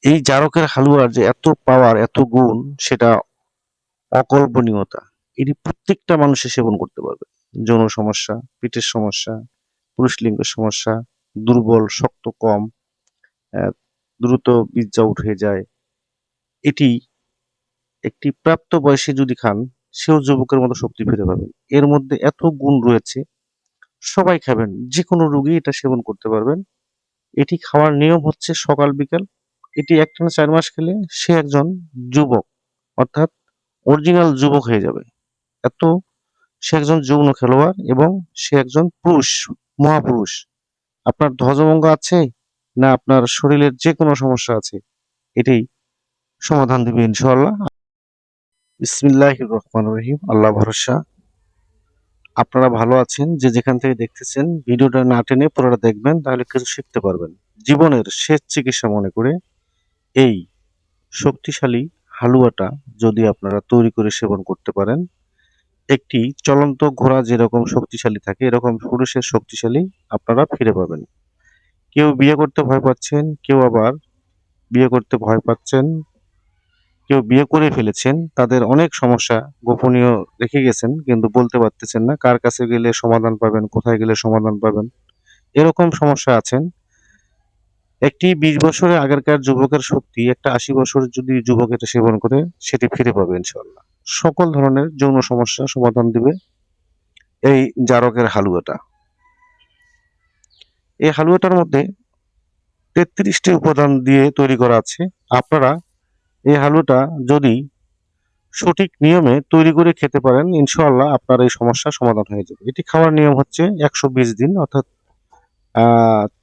এই জারকের হালুয়ার যে এত পাওয়ার, এত গুণ, সেটা অকল্পনীয়তা। এটি প্রত্যেকটা মানুষে সেবন করতে পারবে। যৌন সমস্যা, পেটের সমস্যা, পুরুষ লিঙ্গের সমস্যা, দুর্বল, শক্ত কম, আহ, দ্রুত বীর্য আউট হয়ে যায়, এটি একটি প্রাপ্ত বয়সে যদি খান, সেও যুবকের মতো শক্তি ফিরে পাবেন। এর মধ্যে এত গুণ রয়েছে, সবাই খাবেন, যে কোনো রোগী এটা সেবন করতে পারবেন। এটি খাওয়ার নিয়ম হচ্ছে সকাল বিকাল। এটি একটানা 4 মাস খেলে সে একজন যুবক, অর্থাৎ অরিজিনাল যুবক হয়ে যাবে। এত সে একজন যৌন খেলোয়াড় এবং সে একজন পুরুষ, মহাপুরুষ। আপনার ধ্বজভঙ্গ আছে, না আপনার শরীরের যে কোনো সমস্যা আছে, এটাই সমাধান দিবে ইনশাআল্লাহ। বিসমিল্লাহির রহমানির রহিম। আল্লাহ ভরসা। আপনারা ভালো আছেন, যে যেখান থেকে দেখতেছেন, ভিডিওটা না টেনে পুরোটা দেখবেন, তাহলে কিছু শিখতে পারবেন। জীবনের শেষ চিকিৎসা মনে করে এই শক্তিশালী হালুয়াটা যদি আপনারা তৈরি করে সেবন করতে পারেন, একটি চলন্ত ঘোড়া যেরকম শক্তিশালী থাকে, এরকম পুরুষের শক্তিশালী আপনারা ফিরে পাবেন। কেউ বিয়ে করতে ভয় পাচ্ছেন, কেউ আবার বিয়ে করতে ভয় পাচ্ছেন, কেউ বিয়ে করে ফেলেছেন, তাদের অনেক সমস্যা গোপনীয় রেখে গেছেন কিন্তু বলতে পারতেছেন না, কার কাছে গেলে সমাধান পাবেন, কোথায় গেলে সমাধান পাবেন, এরকম সমস্যা আছেন। একটি 20 বছরের আগেরকার যুবকের শক্তি একটা 80 বছরের যদি যুবক এটা সেবন করে, সেটি ফিরে পাবে ইনশাল্লাহ। সকল ধরনের যৌন সমস্যা সমাধান দিবে এই জারকের হালুয়াটা। এই হালুয়াটার মধ্যে 33টি উপাদান দিয়ে তৈরি করা আছে। আপনারা এই হালুয়াটা যদি সঠিক নিয়মে তৈরি করে খেতে পারেন, ইনশাআল্লাহ আপনার এই সমস্যার সমাধান হয়ে যাবে। এটি খাওয়ার নিয়ম হচ্ছে 120 দিন, অর্থাৎ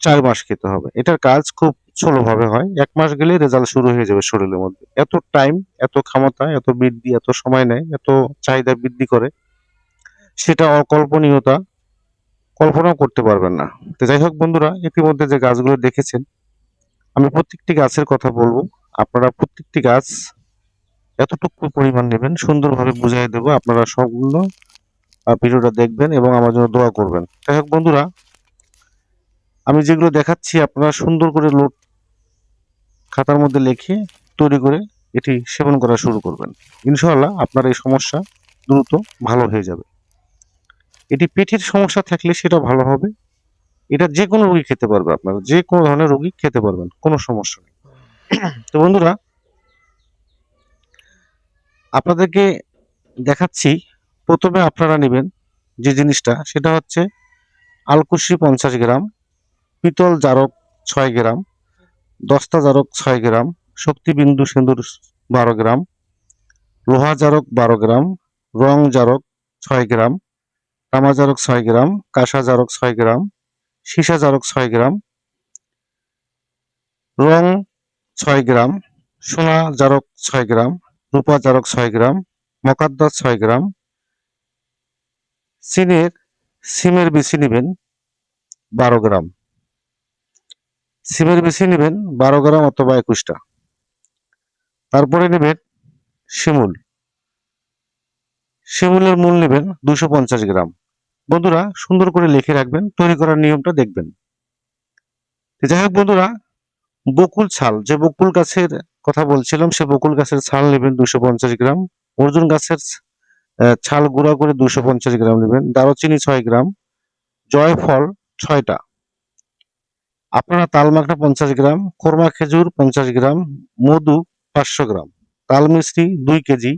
4 মাস খেতে হবে। এটার কাজ খুব স্লোভাবে হয়। 1 মাস গেলে রেজাল্ট শুরু হয়ে যাবে শরীরের মধ্যে। এত টাইম, এত ক্ষমতা, এত বৃদ্ধি, এত সময় নেয়, এত চাহিদা বৃদ্ধি করে, সেটা অকল্পনীয়তা, কল্পনাও করতে পারবেন না। তো যাই হোক বন্ধুরা, ইতিমধ্যে যে গাছগুলো দেখেছেন, আমি প্রত্যেকটি গাছের কথা বলবো। আপনারা প্রত্যেকটি গাছ এতটুকু পরিমাণ নেবেন, সুন্দরভাবে বুঝিয়ে দেবো। আপনারা সবগুলো ভিডিওটা দেখবেন এবং আমার জন্য দোয়া করবেন। যাই হোক বন্ধুরা, আমি যেগুলো দেখাচ্ছি আপনারা সুন্দর করে নোট খাতার মধ্যে লিখে তৈরি করে এটি সেবন করা শুরু করবেন। ইনশাআল্লাহ আপনার এই সমস্যা দ্রুত ভালো হয়ে যাবে। এটি পেটের সমস্যা থাকলে সেটা ভালো হবে। এটা যে কোনো রোগী খেতে পারবে, আপনারা যে কোনো ধরনের রোগী খেতে পারবেন, কোনো সমস্যা নেই। তো বন্ধুরা, আপনাদেরকে দেখাচ্ছি। প্রথমে আপনারা নেবেন যে জিনিসটা, সেটা হচ্ছে আলকুশি 50 গ্রাম, পিতল জারক 6 গ্রাম, দস্তা জারক 6 গ্রাম, শক্তিবিন্দু সিঁদুর 12 গ্রাম, লোহা জারক 12 গ্রাম, রং জারক 6 গ্রাম, তামা জারক 6 গ্রাম, কাঁসা জারক 6 গ্রাম, সীসা জারক 6 গ্রাম, রং 6 গ্রাম, সোনা জারক 6 গ্রাম, রূপা জারক 6 গ্রাম, মকাদ্দা 6 গ্রাম, সিমের বিচি নেবেন 12 গ্রাম। সিমের বিচি নেবেন 12 গ্রাম অথবা 21টা। তারপরে নেবেন শিমুল। শিমুলের মূল নেবেন 250 গ্রাম। বন্ধুরা সুন্দর করে লিখে রাখবেন, তৈরি করার নিয়মটা দেখবেন। যাই হোক বন্ধুরা, বকুল ছাল, যে বকুল গাছের কথা বলছিলাম, সে বকুল গাছের ছাল নেবেন 250 গ্রাম। অর্জুন গাছের ছাল গুঁড়া করে 250 গ্রাম নেবেন। দারুচিনি 6 গ্রাম, জয়ফল 6টা। আপনারা তালমাখনা 50 গ্রাম, কোরমা খেজুর 50 গ্রাম, মধু 500 গ্রাম, তাল মিছরি 2 কেজি,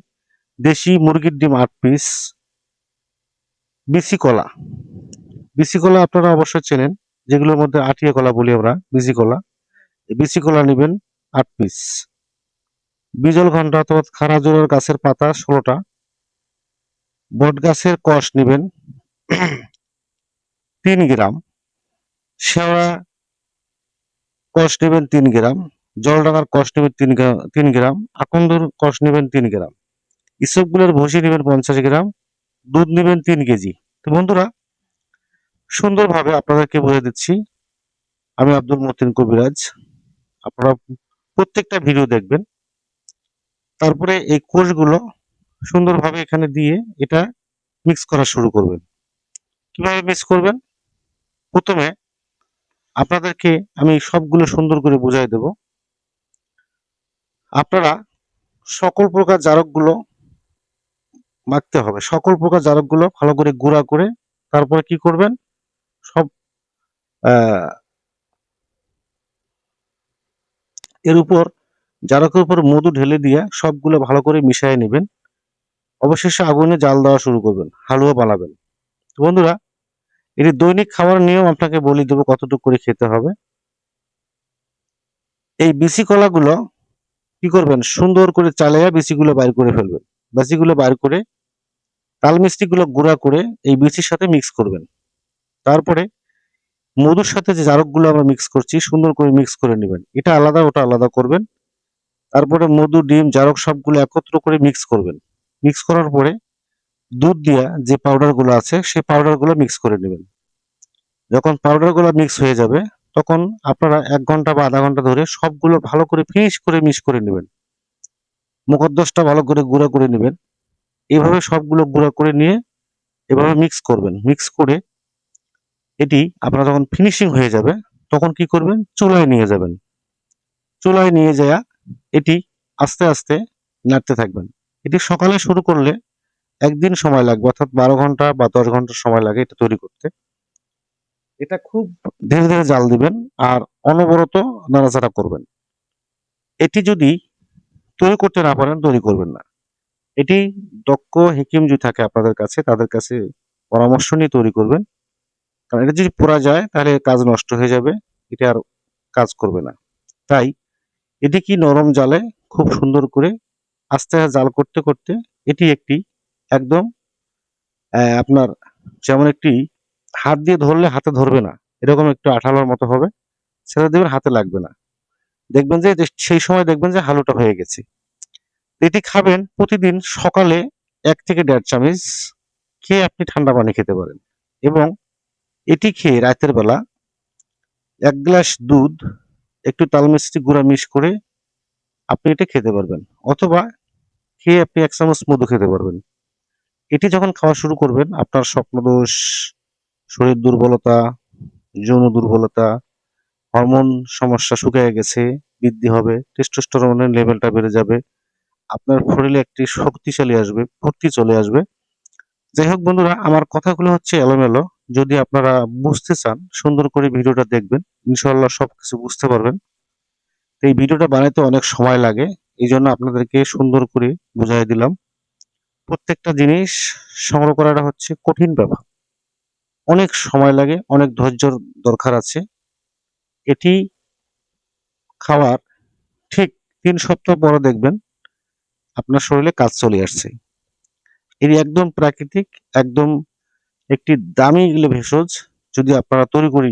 দেশি মুরগির ডিম 8 পিস, বিচি কলা। বিচি কলা আপনারা অবশ্যই চেনেন, যেগুলোর মধ্যে আটিয়া কলা বলি আমরা, বিচি কলা। বিচি কলা নেবেন 8 পিস। বিজল ঘন্টা অথবা খারাজোড়ার গাছের পাতা 16টা। বট গাছের কষ নেবেন 3 গ্রাম। শেওড়া কষ নেবেন 3 গ্রাম। জলডাঙার কষ নেবেন 3 গ্রাম। আকন্দর কষ নেবেন 3 গ্রাম। ইসবগুলের ভুসি নেবেন 50 গ্রাম। দুধ নেবেন 3 কেজি। তো বন্ধুরা, সুন্দরভাবে আপনাদেরকে বুঝে দিচ্ছি। আমি আব্দুল মতিন কবিরাজ। আপনারা প্রত্যেকটা ভিডিও দেখবেন, তারপরে এই কোষগুলো সুন্দরভাবে এখানে দিয়ে এটা মিক্স করা শুরু করবেন। কিভাবে মিক্স করবেন? প্রথমে আপনাদেরকে আমি সবগুলো সুন্দর করে বুঝাই দেব। আপনারা সকল প্রকার জারকগুলো মাখতে হবে, সকল প্রকার জারকগুলো ভালো করে গুঁড়া করে তারপরে কি করবেন, সব আহ, এর উপর জারকের উপর মধু ঢেলে দিয়ে সবগুলো ভালো করে মিশিয়ে নেবেন। অবশেষে আগুনে জাল দেওয়া শুরু করবেন, হালুয়া বানাবেন। তো বন্ধুরা, এটি দৈনিক খাবার নিয়ম আপনাকে বলে দেবো কতটুকু করে খেতে হবে। এই বিচি কলাগুলো কি করবেন, সুন্দর করে চালাইয়া বিচিগুলো বাইর করে ফেলবেন। বিচিগুলো বাইর করে তাল মিষ্টি গুলো গুঁড়া করে এই বিচির সাথে মিক্স করবেন। তারপরে মধুর সাথে যে জারকগুলো আমরা মিক্স করছি সুন্দর করে মিক্স করে নেবেন, এটা আলাদা ওটা আলাদা করবেন। তারপরে মধু, ডিম, জারক সবগুলো একত্র করে মিক্স করবেন। মিক্স করার পরে দুধ দিয়া যে পাউডার গুলো আছে সেই পাউডার গুলো মিক্স করে নেবেন। যখন পাউডার গুলো মিক্স হয়ে যাবে তখন আপনারা 1 ঘন্টা বা আধা ঘন্টা ধরে সবগুলো ভালো করে ফিনিশ করে মিক্স করে নেবেন। মুখদ্দশটা ভালো করে গুঁড়া করে নেবেন। এভাবে সবগুলো গুঁড়া করে নিয়ে এভাবে মিক্স করবেন। মিক্স করে এটি আপনার যখন ফিনিশিং হয়ে যাবে তখন কি করবেন, চুলায় নিয়ে যাবেন। চুলায় নিয়ে যায়া এটি আস্তে আস্তে নাড়তে থাকবেন। এটি সকালে শুরু করলে একদিন সময় লাগবে, অর্থাৎ 12 ঘন্টা বা 10 ঘন্টা সময় লাগে এটা তৈরি করতে। এটা খুব ধীরে ধীরে জাল দিবেন আর অনবরত নাড়াচাড়া করবেন। এটি যদি তৈরি করতে না পারেন তৈরি করবেন না। এটি দক্ষ হেকিম যদি থাকে আপনাদের কাছে তাদের কাছে পরামর্শ নিয়ে তৈরি করবেন। কারণ এটা যদি পোড়া যায় তাহলে কাজ নষ্ট হয়ে যাবে, এটা আর কাজ করবে না। তাই এটি কি নরম জালে খুব সুন্দর করে আস্তে আস্তে জাল করতে করতে এটি একটি একদম আপনার যেমন একটি হাত দিয়ে ধরলে হাতে ধরবে না, এরকম একটু আঠালোর মতো হবে, সেটা দেবেন হাতে লাগবে না। দেখবেন যে সেই সময় দেখবেন যে হালুটা হয়ে গেছে। এটি খাবেন প্রতিদিন সকালে 1 থেকে 1.5 চামচ খেয়ে আপনি ঠান্ডা পানি খেতে পারেন। এবং এটি খেয়ে রাতের বেলা 1 গ্লাস দুধ একটু তাল মিষ্টি গুঁড়া মিশ করে আপনি এটা খেতে পারবেন। অথবা খেয়ে আপনি 1 চামচ মধু খেতে পারবেন। এটি যখন খাওয়া শুরু করবেন আপনার স্বপ্নদোষ, শরীর দুর্বলতা, যৌন দুর্বলতা, হরমোন সমস্যা শুকিয়ে গেছে বৃদ্ধি হবে, টেস্টোস্টেরনের লেভেলটা বেড়ে যাবে, আপনার শরীরে একটি শক্তিশালী আসবে, ফুর্তি চলে আসবে। যাই হোক বন্ধুরা, আমার কথাগুলো হচ্ছে এলোমেলো। যদি আপনারা বুঝতে চান সুন্দর করে ভিডিওটা দেখবেন, ইনশাল্লাহ সবকিছু বুঝতে পারবেন। তো এই ভিডিওটা বানাইতে অনেক সময় লাগে, এই জন্য আপনাদেরকে সুন্দর করে বুঝাই দিলাম। প্রত্যেকটা জিনিস সংগ্রহ করাটা হচ্ছে কঠিন ব্যাপার, অনেক সময় লাগে, অনেক ধৈর্যর দরকার আছে। এটি খাওয়ার ঠিক 3 সপ্তাহ পরে দেখবেন আপনার শরীরে কাজ চলে আসছে। এটি একদম প্রাকৃতিক, একদম একটি দামি এগুলো ভেষজ। যদি আপনারা তৈরি করি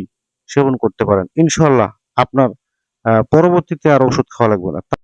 সেবন করতে পারেন ইনশাল্লাহ আপনার পরবর্তীতে আর ওষুধ খাওয়া লাগবে না।